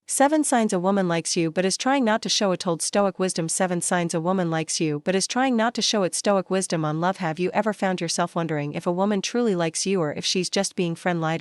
7 signs a woman likes you but is trying not to show it. Told Stoic Wisdom. 7 signs a woman likes you but is trying not to show it. Stoic Wisdom on love. Have you ever found yourself wondering if a woman truly likes you or if she's just being friendly?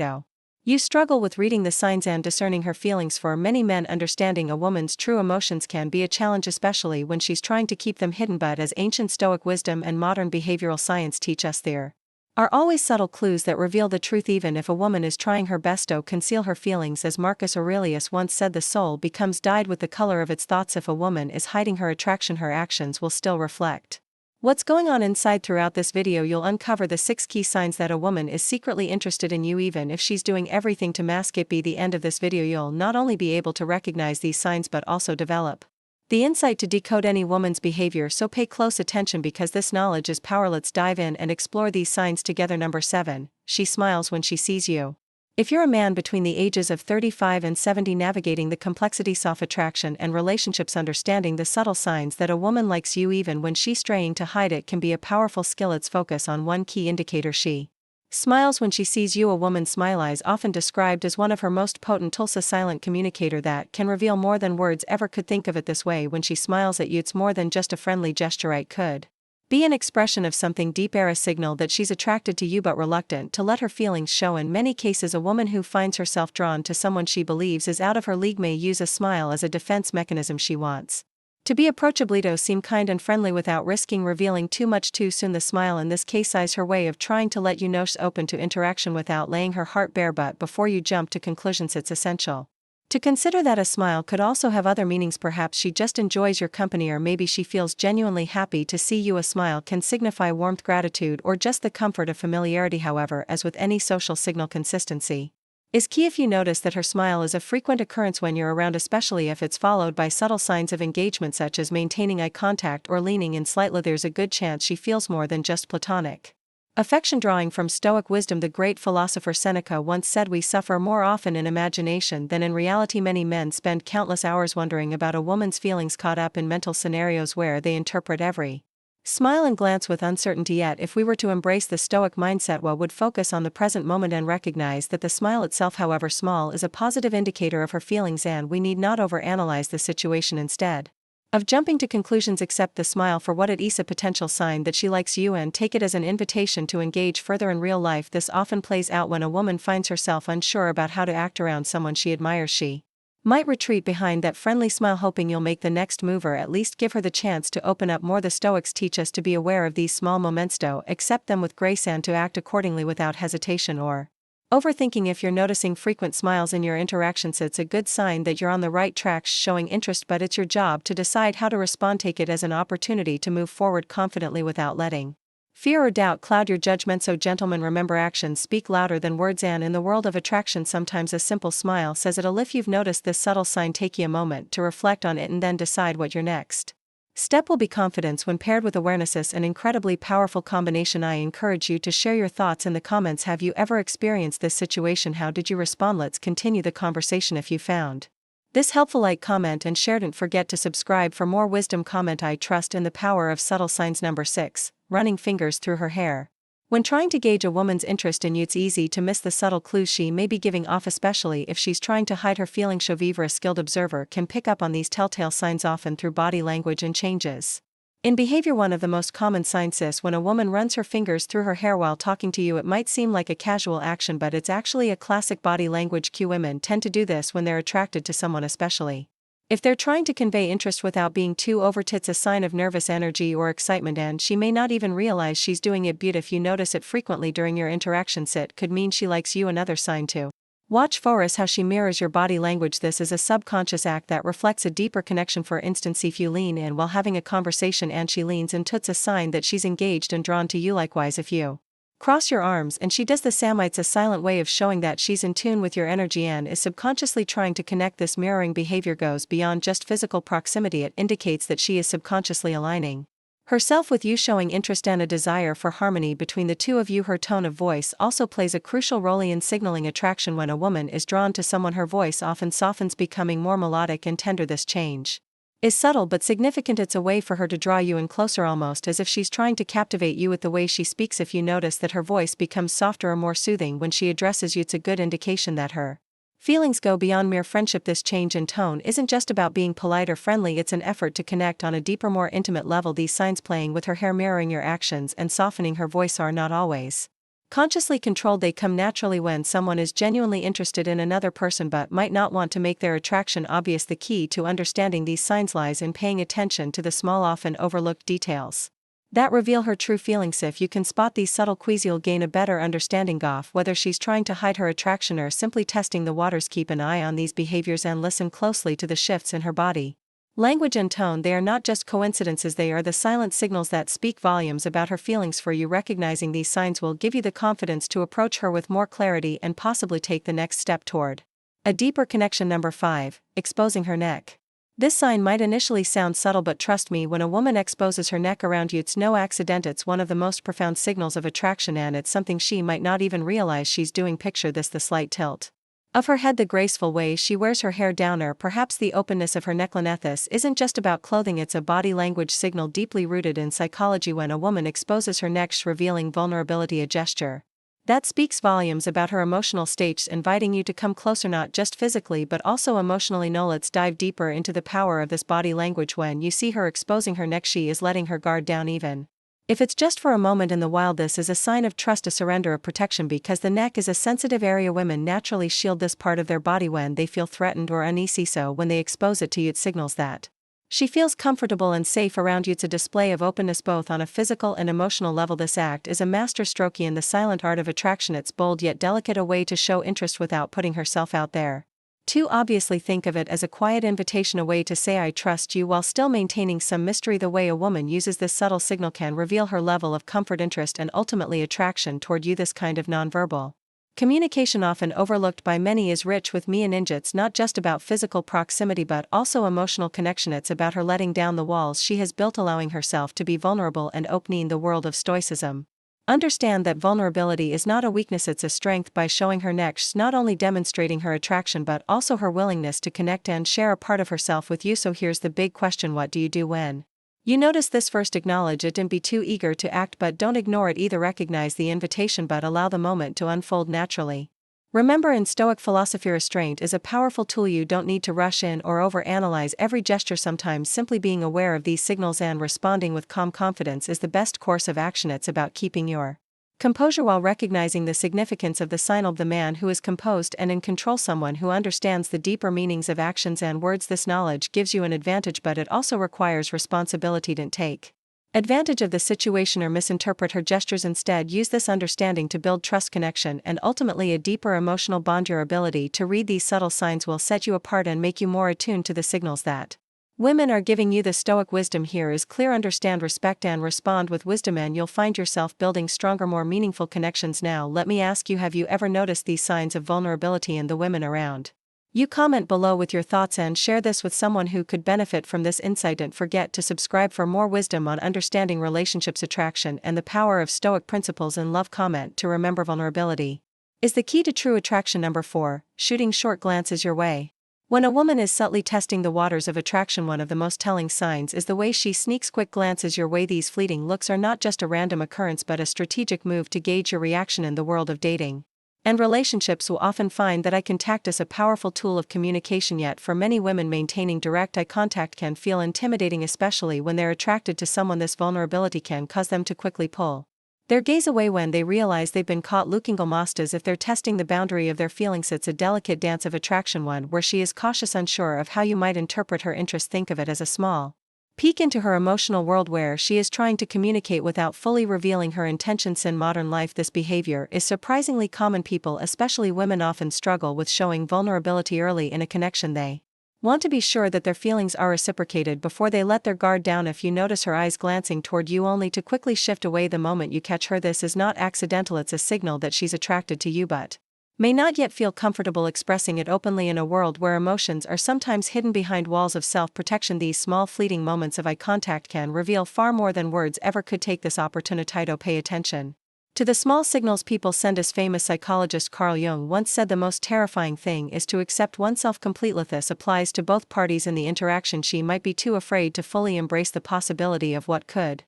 You struggle with reading the signs and discerning her feelings. For many men, understanding a woman's true emotions can be a challenge, especially when she's trying to keep them hidden. But as ancient Stoic wisdom and modern behavioral science teach us, there are always subtle clues that reveal the truth, even if a woman is trying her best to conceal her feelings. As Marcus Aurelius once said, the soul becomes dyed with the color of its thoughts. If a woman is hiding her attraction, her actions will still reflect what's going on inside. Throughout this video, you'll uncover the 6 key signs that a woman is secretly interested in you, even if she's doing everything to mask it. By the end of this video, you'll not only be able to recognize these signs but also develop the insight to decode any woman's behavior. So pay close attention, because this knowledge is power. Let's dive in and explore these signs together. Number 7. She smiles when she sees you. If you're a man between the ages of 35 and 70 navigating the complexities of attraction and relationships, understanding the subtle signs that a woman likes you even when she's trying to hide it can be a powerful skill. Let's focus on one key indicator. She smiles when she sees you. A woman's smile is often described as one of her most potent tools, a silent communicator that can reveal more than words ever could. Think of it this way: when she smiles at you, it's more than just a friendly gesture. It could be an expression of something deeper, a signal that she's attracted to you but reluctant to let her feelings show. In many cases, a woman who finds herself drawn to someone she believes is out of her league may use a smile as a defense mechanism. She wants to be approachable, to seem kind and friendly without risking revealing too much too soon. The smile in this case is her way of trying to let you know she's open to interaction without laying her heart bare. But before you jump to conclusions, it's essential to consider that a smile could also have other meanings. Perhaps she just enjoys your company, or maybe she feels genuinely happy to see you. A smile can signify warmth, gratitude, or just the comfort of familiarity. However, as with any social signal, consistency is key. If you notice that her smile is a frequent occurrence when you're around, especially if it's followed by subtle signs of engagement such as maintaining eye contact or leaning in slightly, there's a good chance she feels more than just platonic affection. Drawing from Stoic wisdom, the great philosopher Seneca once said, "We suffer more often in imagination than in reality." Many men spend countless hours wondering about a woman's feelings, caught up in mental scenarios where they interpret every smile and glance with uncertainty. Yet if we were to embrace the Stoic mindset, would focus on the present moment and recognize that the smile itself, however small, is a positive indicator of her feelings, and we need not overanalyze the situation. Instead of jumping to conclusions, accept the smile for what it is, a potential sign that she likes you, and take it as an invitation to engage further. In real life, this often plays out when a woman finds herself unsure about how to act around someone she admires. She might retreat behind that friendly smile, hoping you'll make the next move or at least give her the chance to open up more. The Stoics teach us to be aware of these small moments, to accept them with grace and to act accordingly without hesitation or overthinking. If you're noticing frequent smiles in your interactions, it's a good sign that you're on the right track, showing interest. But it's your job to decide how to respond. Take it as an opportunity to move forward confidently without letting fear or doubt cloud your judgment. So gentlemen, remember, actions speak louder than words, and in the world of attraction, sometimes a simple smile says it all. If you've noticed this subtle sign, take you a moment to reflect on it and then decide what your next step will be. Confidence when paired with awareness is an incredibly powerful combination. I encourage you to share your thoughts in the comments. Have you ever experienced this situation? How did you respond? Let's continue the conversation. If you found this helpful, like, comment, and share. Don't forget to subscribe for more wisdom. Comment, I trust in the power of subtle signs. Number 6. Running fingers through her hair. When trying to gauge a woman's interest in you, it's easy to miss the subtle clues she may be giving off, especially if she's trying to hide her feelings. Show vivre, a skilled observer, can pick up on these telltale signs often through body language and changes in behavior. One of the most common signs is when a woman runs her fingers through her hair while talking to you. It might seem like a casual action, but it's actually a classic body language cue. Women tend to do this when they're attracted to someone, especially if they're trying to convey interest without being too overt. It's a sign of nervous energy or excitement, and she may not even realize she's doing it. But if you notice it frequently during your interactions, it could mean she likes you. Another sign to watch for is how she mirrors your body language. This is a subconscious act that reflects a deeper connection. For instance, if you lean in while having a conversation and she leans in, it's a sign that she's engaged and drawn to you. Likewise, if you cross your arms and she does the same, it's a silent way of showing that she's in tune with your energy and is subconsciously trying to connect. This mirroring behavior goes beyond just physical proximity. It indicates that she is subconsciously aligning herself with you, showing interest and a desire for harmony between the two of you. Her tone of voice also plays a crucial role in signaling attraction. When a woman is drawn to someone, her voice often softens, becoming more melodic and tender. This change is subtle but significant. It's a way for her to draw you in closer, almost as if she's trying to captivate you with the way she speaks. If you notice that her voice becomes softer or more soothing when she addresses you, it's a good indication that her Feelings go beyond mere friendship. This change in tone isn't just about being polite or friendly, it's an effort to connect on a deeper, more intimate level. These signs, playing with her hair, mirroring your actions, and softening her voice, are not always consciously controlled. They come naturally when someone is genuinely interested in another person but might not want to make their attraction obvious. The key to understanding these signs lies in paying attention to the small, often overlooked details that reveal her true feelings. If you can spot these subtle cues, you'll gain a better understanding of whether she's trying to hide her attraction or simply testing the waters. Keep an eye on these behaviors and listen closely to the shifts in her body language and tone. They are not just coincidences, they are the silent signals that speak volumes about her feelings for you. Recognizing these signs will give you the confidence to approach her with more clarity and possibly take the next step toward a deeper connection. Number 5. Exposing her neck. This sign might initially sound subtle, but trust me, when a woman exposes her neck around you, it's no accident. It's one of the most profound signals of attraction, and it's something she might not even realize she's doing. Picture this: the slight tilt of her head, the graceful way she wears her hair down, or perhaps the openness of her neckline. This isn't just about clothing, it's a body language signal deeply rooted in psychology. When a woman exposes her neck, revealing vulnerability, a gesture that speaks volumes about her emotional states, inviting you to come closer, not just physically but also emotionally. Now let's dive deeper into the power of this body language. When you see her exposing her neck, she is letting her guard down, even if it's just for a moment in the wild. This is a sign of trust, a surrender, of protection, because the neck is a sensitive area. Women naturally shield this part of their body when they feel threatened or uneasy, so when they expose it to you, it signals that she feels comfortable and safe around you. It's a display of openness both on a physical and emotional level. This act is a masterstroke in the silent art of attraction. It's bold yet delicate, a way to show interest without putting herself out there too obviously. Think of it as a quiet invitation, a way to say I trust you while still maintaining some mystery. The way a woman uses this subtle signal can reveal her level of comfort, interest, and ultimately attraction toward you. This kind of nonverbal communication, often overlooked by many, is rich with meaning. It's not just about physical proximity but also emotional connection. It's about her letting down the walls she has built, allowing herself to be vulnerable and opening the world of Stoicism. Understand that vulnerability is not a weakness, it's a strength. By showing her neck, she's not only demonstrating her attraction but also her willingness to connect and share a part of herself with you. So here's the big question: what do you do when you notice this? First, acknowledge it. Don't be too eager to act, but don't ignore it either. Recognize the invitation but allow the moment to unfold naturally. Remember, in Stoic philosophy, restraint is a powerful tool. You don't need to rush in or overanalyze every gesture. Sometimes simply being aware of these signals and responding with calm confidence is the best course of action. It's about keeping your composure while recognizing the significance of the signal. The man who is composed and in control, someone who understands the deeper meanings of actions and words. This knowledge gives you an advantage, but it also requires responsibility. Don't take advantage of the situation or misinterpret her gestures. Instead, use this understanding to build trust, connection, and ultimately a deeper emotional bond. Your ability to read these subtle signs will set you apart and make you more attuned to the signals that women are giving you. The Stoic wisdom here is clear: understand, respect, and respond with wisdom, and you'll find yourself building stronger, more meaningful connections. Now, let me ask you, have you ever noticed these signs of vulnerability in the women around you? Comment below with your thoughts and share this with someone who could benefit from this insight. Don't forget to subscribe for more wisdom on understanding relationships, attraction, and the power of Stoic principles in love. Comment to remember vulnerability is the key to true attraction. Number 4. Shooting short glances your way. When a woman is subtly testing the waters of attraction, one of the most telling signs is the way she sneaks quick glances your way. These fleeting looks are not just a random occurrence but a strategic move to gauge your reaction. In the world of dating and relationships, will often find that eye contact is a powerful tool of communication, yet for many women maintaining direct eye contact can feel intimidating, especially when they're attracted to someone. This vulnerability can cause them to quickly pull their gaze away when they realize they've been caught looking almost as if they're testing the boundary of their feelings. It's a delicate dance of attraction, one where she is cautious, unsure of how you might interpret her interest. Think of it as a small peek into her emotional world where she is trying to communicate without fully revealing her intentions. In modern life, this behavior is surprisingly common. People, especially women, often struggle with showing vulnerability early in a connection. They want to be sure that their feelings are reciprocated before they let their guard down. If you notice her eyes glancing toward you only to quickly shift away the moment you catch her, this is not accidental. It's a signal that she's attracted to you but may not yet feel comfortable expressing it openly. In a world where emotions are sometimes hidden behind walls of self-protection, these small fleeting moments of eye contact can reveal far more than words ever could. Take this opportunity to pay attention to the small signals people send us. Famous psychologist Carl Jung once said the most terrifying thing is to accept oneself completely. This applies to both parties in the interaction. She might be too afraid to fully embrace the possibility of what could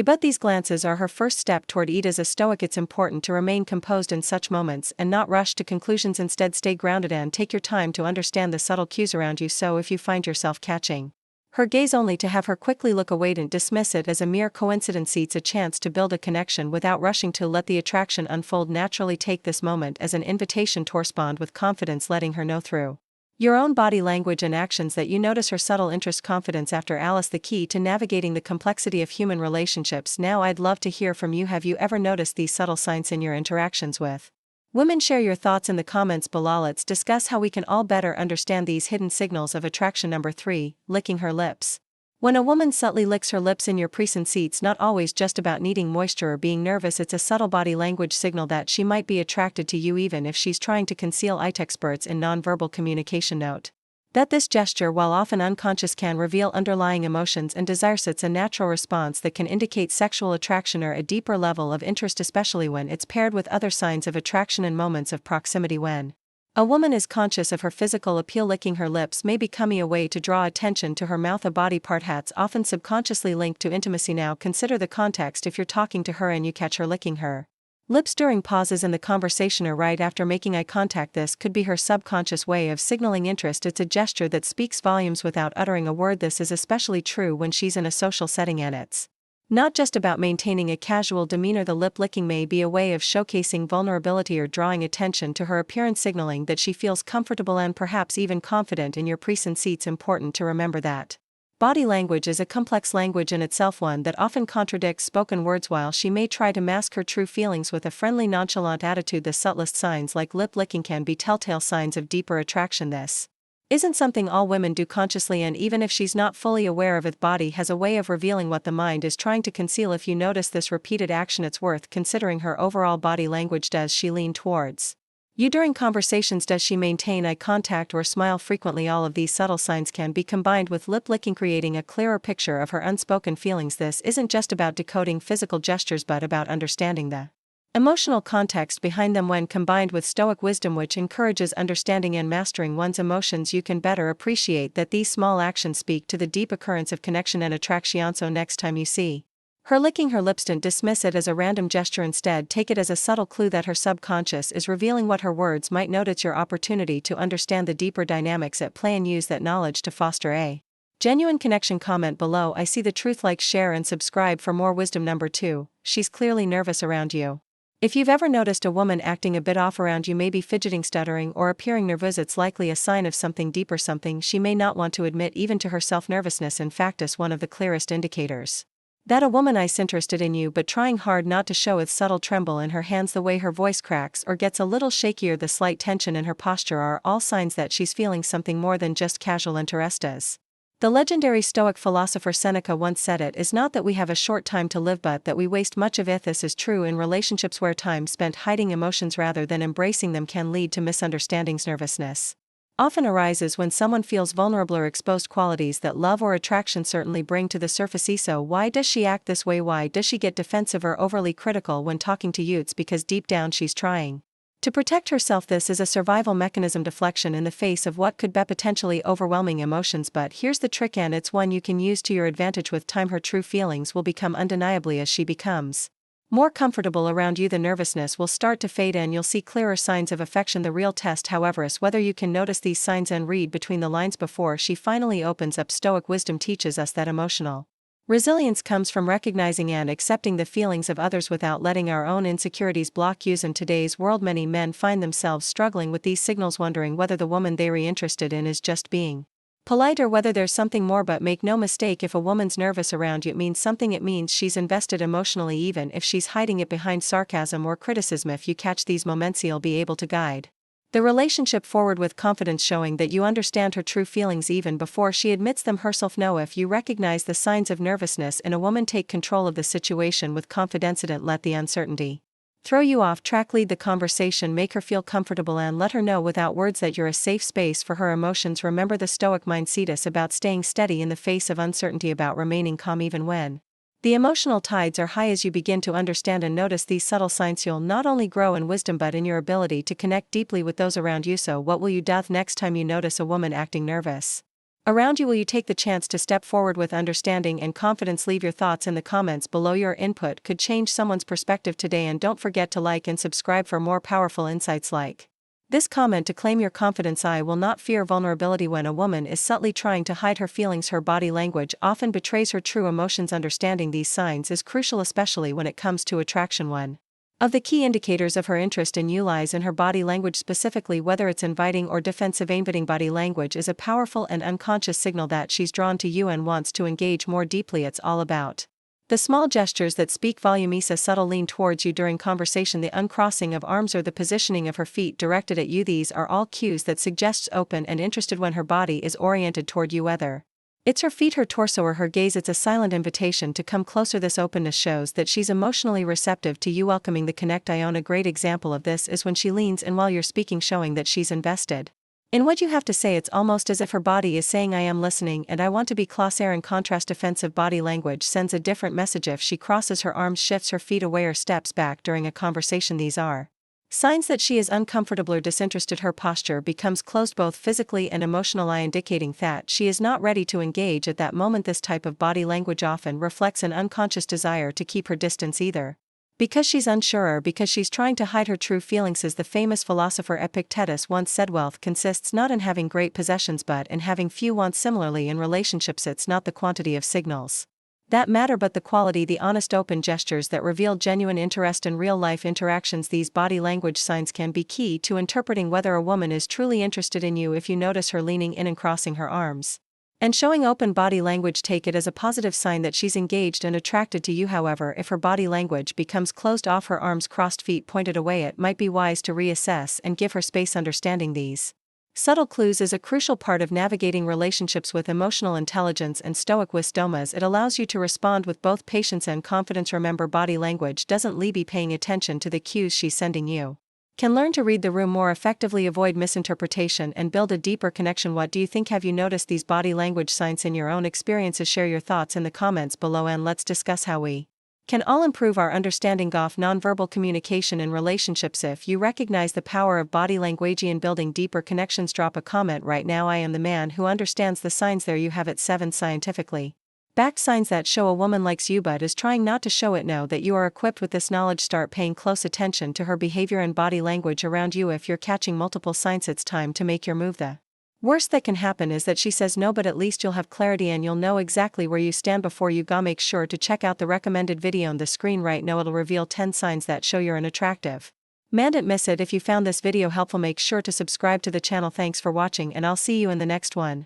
But these glances are her first step toward it. As a Stoic, it's important to remain composed in such moments and not rush to conclusions. Instead, stay grounded and take your time to understand the subtle cues around you. So if you find yourself catching her gaze only to have her quickly look away and dismiss it as a mere coincidence, it's a chance to build a connection without rushing to let the attraction unfold naturally. Take this moment as an invitation to respond with confidence, letting her know through your own body language and actions that you notice her subtle interest. Confidence after Alice, the key to navigating the complexity of human relationships. Now I'd love to hear from you. Have you ever noticed these subtle signs in your interactions with women? Share your thoughts in the comments below. Let's discuss how we can all better understand these hidden signals of attraction. Number 3, licking her lips. When a woman subtly licks her lips in your presence, it's not always just about needing moisture or being nervous. It's a subtle body language signal that she might be attracted to you even if she's trying to conceal it. Experts in nonverbal communication note that this gesture, while often unconscious, can reveal underlying emotions and desires. It's a natural response that can indicate sexual attraction or a deeper level of interest, especially when it's paired with other signs of attraction in moments of proximity. When a woman is conscious of her physical appeal, licking her lips may become a way to draw attention to her mouth, a body part that's often subconsciously linked to intimacy. Now consider the context. If you're talking to her and you catch her licking her lips during pauses in the conversation or right after making eye contact, this could be her subconscious way of signaling interest. It's a gesture that speaks volumes without uttering a word. This is especially true when she's in a social setting and it's not just about maintaining a casual demeanor. The lip licking may be a way of showcasing vulnerability or drawing attention to her appearance, signaling that she feels comfortable and perhaps even confident in your presence. It's important to remember that body language is a complex language in itself, one that often contradicts spoken words. While she may try to mask her true feelings with a friendly, nonchalant attitude, the subtlest signs like lip licking can be telltale signs of deeper attraction. This isn't something all women do consciously, and even if she's not fully aware of it, body has a way of revealing what the mind is trying to conceal. If you notice this repeated action, it's worth considering her overall body language. Does she lean towards you during conversations? Does she maintain eye contact or smile frequently? All of these subtle signs can be combined with lip licking, creating a clearer picture of her unspoken feelings. This isn't just about decoding physical gestures but about understanding the emotional context behind them. When combined with Stoic wisdom, which encourages understanding and mastering one's emotions, you can better appreciate that these small actions speak to the deep occurrence of connection and attraction. So next time you see her licking her lips, don't dismiss it as a random gesture. Instead, take it as a subtle clue that her subconscious is revealing what her words might note. It's your opportunity to understand the deeper dynamics at play and use that knowledge to foster a genuine connection. Comment below, I see the truth. Like, share and subscribe for more wisdom. Number 2, she's clearly nervous around you. If you've ever noticed a woman acting a bit off around you, maybe fidgeting, stuttering, or appearing nervous, it's likely a sign of something deeper, something she may not want to admit even to herself. Nervousness, in fact, is one of the clearest indicators that a woman is interested in you but trying hard not to show it. Subtle tremble in her hands, the way her voice cracks or gets a little shakier, the slight tension in her posture are all signs that she's feeling something more than just casual interest. As the legendary Stoic philosopher Seneca once said, it is not that we have a short time to live but that we waste much of it. This is true in relationships where time spent hiding emotions rather than embracing them can lead to misunderstandings. Nervousness often arises when someone feels vulnerable or exposed, qualities that love or attraction certainly bring to the surface. So why does she act this way? Why does she get defensive or overly critical when talking to you? It's because deep down she's trying to protect herself. This is a survival mechanism, deflection in the face of what could be potentially overwhelming emotions. But here's the trick, and it's one you can use to your advantage. With time, her true feelings will become undeniably. As she becomes more comfortable around you, the nervousness will start to fade and you'll see clearer signs of affection. The real test, however, is whether you can notice these signs and read between the lines before she finally opens up. Stoic wisdom teaches us that emotional resilience comes from recognizing and accepting the feelings of others without letting our own insecurities block us. In today's world, many men find themselves struggling with these signals, wondering whether the woman they're interested in is just being polite or whether there's something more. But make no mistake, if a woman's nervous around you, it means something. It means she's invested emotionally, even if she's hiding it behind sarcasm or criticism. If you catch these moments, you'll be able to guide the relationship forward with confidence, showing that you understand her true feelings even before she admits them herself. Know if you recognize the signs of nervousness in a woman, take control of the situation with confidence. Don't let the uncertainty throw you off track. Lead the conversation, make her feel comfortable, and let her know without words that you're a safe space for her emotions. Remember the Stoic mindset is about staying steady in the face of uncertainty, about remaining calm even when the emotional tides are high. As you begin to understand and notice these subtle signs, you'll not only grow in wisdom but in your ability to connect deeply with those around you. So what will you do next time you notice a woman acting nervous? around you. Will you take the chance to step forward with understanding and confidence? Leave your thoughts in the comments below. Your input could change someone's perspective today, and don't forget to like and subscribe for more powerful insights like this comment to claim your confidence. I will not fear vulnerability. When a woman is subtly trying to hide her feelings, her body language often betrays her true emotions. Understanding these signs is crucial, especially when it comes to attraction. One of the key indicators of her interest in you lies in her body language, specifically whether it's inviting or defensive. Inviting body language is a powerful and unconscious signal that she's drawn to you and wants to engage more deeply. It's all about the small gestures that speak volumes: a subtle lean towards you during conversation, the uncrossing of arms, or the positioning of her feet directed at you. These are all cues that suggest open and interested. When her body is oriented toward you, whether it's her feet, her torso, or her gaze, it's a silent invitation to come closer. This openness shows that she's emotionally receptive to you, welcoming the connect. I own a great example of this is when she leans in while you're speaking, showing that she's invested in what you have to say. It's almost as if her body is saying, I am listening and I want to be close. In contrast, defensive body language sends a different message. If she crosses her arms, shifts her feet away, or steps back during a conversation, these are signs that she is uncomfortable or disinterested. Her posture becomes closed both physically and emotionally, indicating that she is not ready to engage at that moment. This type of body language often reflects an unconscious desire to keep her distance, either because she's unsure or because she's trying to hide her true feelings. As the famous philosopher Epictetus once said, wealth consists not in having great possessions but in having few wants. Similarly, in relationships, it's not the quantity of signals that matter but the quality, the honest open gestures that reveal genuine interest in real-life interactions. These body language signs can be key to interpreting whether a woman is truly interested in you. If you notice her leaning in and crossing her arms and showing open body language, take it as a positive sign that she's engaged and attracted to you. However, if her body language becomes closed off, her arms crossed, feet pointed away, it might be wise to reassess and give her space. Understanding these subtle clues is a crucial part of navigating relationships with emotional intelligence and Stoic wisdom, as it allows you to respond with both patience and confidence. Remember, body language doesn't leave. Be paying attention to the cues she's sending you can learn to read the room more effectively, avoid misinterpretation, and build a deeper connection. What do you think? Have you noticed these body language signs in your own experiences? Share your thoughts in the comments below and let's discuss how we can all improve our understanding of nonverbal communication in relationships. If you recognize the power of body language in building deeper connections, drop a comment right now. I am the man who understands the signs. There you have it, 7 scientifically backed signs that show a woman likes you but is trying not to show it. Know that you are equipped with this knowledge. Start paying close attention to her behavior and body language around you. If you're catching multiple signs, it's time to make your move. The worst that can happen is that she says no, but at least you'll have clarity and you'll know exactly where you stand before you go. Make sure to check out the recommended video on the screen right now. It'll reveal 10 signs that show you're an attractive man. Don't miss it. If you found this video helpful, make sure to subscribe to the channel. Thanks for watching and I'll see you in the next one.